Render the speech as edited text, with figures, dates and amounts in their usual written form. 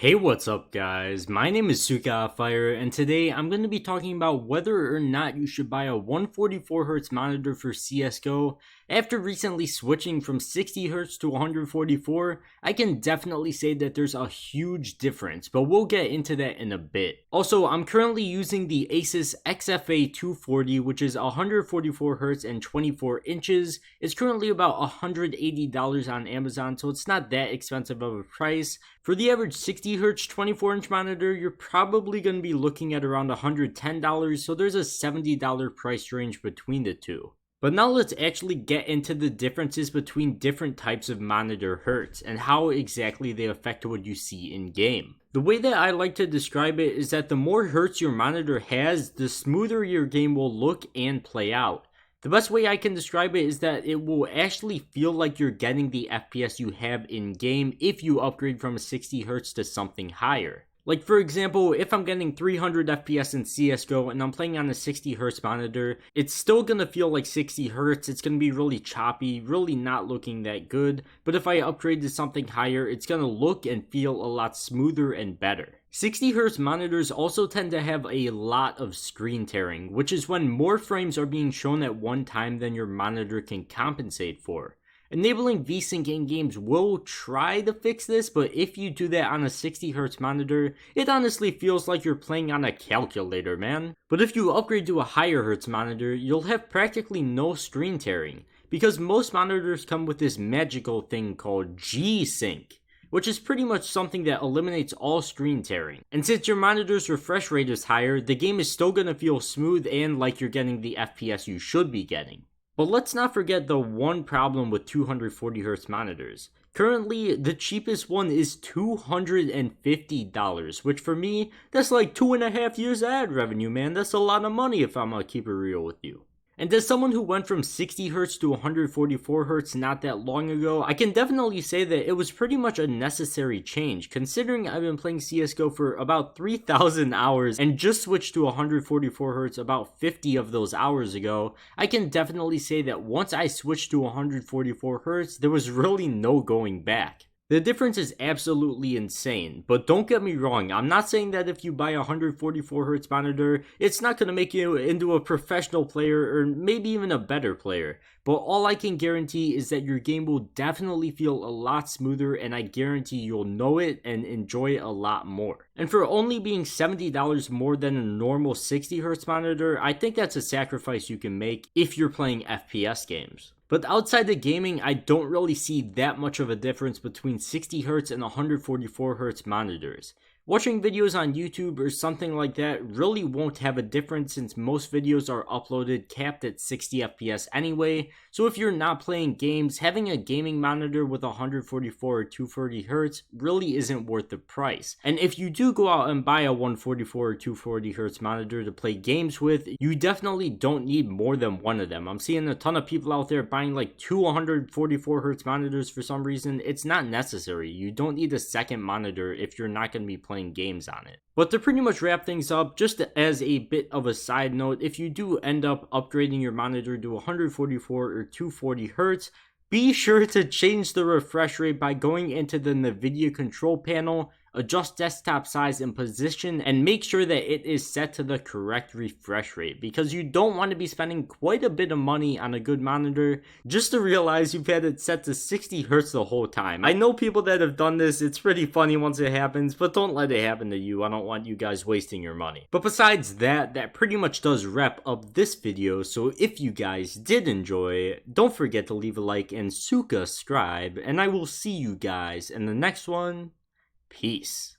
Hey, what's up guys? My name is Fire, and today I'm going to be talking about whether or not you should buy a 144Hz monitor for CSGO. After recently switching from 60Hz to 144, I can definitely say that there's a huge difference, but we'll get into that in a bit. Also, I'm currently using the Asus XFA 240, which is 144Hz and 24 inches. It's currently about $180 on Amazon, so it's not that expensive of a price. For the average 60Hz 24-inch monitor, you're probably going to be looking at around $110, so there's a $70 price range between the two. But now let's actually get into the differences between different types of monitor hertz and how exactly they affect what you see in game. The way that I like to describe it is that the more hertz your monitor has, the smoother your game will look and play out. The best way I can describe it is that it will actually feel like you're getting the FPS you have in game if you upgrade from a 60Hz to something higher. Like for example, if I'm getting 300 FPS in CSGO and I'm playing on a 60Hz monitor, it's still gonna feel like 60Hz, it's gonna be really choppy, really not looking that good, but if I upgrade to something higher, it's gonna look and feel a lot smoother and better. 60Hz monitors also tend to have a lot of screen tearing, which is when more frames are being shown at one time than your monitor can compensate for. Enabling VSync in games will try to fix this, but if you do that on a 60Hz monitor, it honestly feels like you're playing on a calculator, man. But if you upgrade to a higher hertz monitor, you'll have practically no screen tearing, because most monitors come with this magical thing called G-Sync, which is pretty much something that eliminates all screen tearing. And since your monitor's refresh rate is higher, the game is still gonna feel smooth and like you're getting the FPS you should be getting. But let's not forget the one problem with 240Hz monitors. Currently, the cheapest one is $250, which for me, that's like 2.5 years ad revenue, man. That's a lot of money if I'm gonna keep it real with you. And as someone who went from 60Hz to 144Hz not that long ago, I can definitely say that it was pretty much a necessary change, considering I've been playing CSGO for about 3,000 hours and just switched to 144Hz about 50 of those hours ago. I can definitely say that once I switched to 144Hz, there was really no going back. The difference is absolutely insane, but don't get me wrong, I'm not saying that if you buy a 144Hz monitor, it's not going to make you into a professional player or maybe even a better player, but all I can guarantee is that your game will definitely feel a lot smoother, and I guarantee you'll know it and enjoy it a lot more. And for only being $70 more than a normal 60Hz monitor, I think that's a sacrifice you can make if you're playing FPS games. But outside of gaming, I don't really see that much of a difference between 60Hz and 144Hz monitors. Watching videos on YouTube or something like that really won't have a difference since most videos are uploaded capped at 60 FPS anyway, so if you're not playing games, having a gaming monitor with 144 or 240Hz really isn't worth the price. And if you do go out and buy a 144 or 240Hz monitor to play games with, you definitely don't need more than one of them. I'm seeing a ton of people out there buying like two 144Hz monitors for some reason. It's not necessary. You don't need a second monitor if you're not going to be playing games on it. But to pretty much wrap things up, just as a bit of a side note, if you do end up upgrading your monitor to 144 or 240Hz, be sure to change the refresh rate by going into the NVIDIA control panel, adjust desktop size and position, and make sure that it is set to the correct refresh rate, because you don't want to be spending quite a bit of money on a good monitor just to realize you've had it set to 60Hz the whole time. I know people that have done this, it's pretty funny once it happens, but don't let it happen to you. I don't want you guys wasting your money. But besides that, that pretty much does wrap up this video, so if you guys did enjoy, don't forget to leave a like and subscribe, and I will see you guys in the next one. Peace.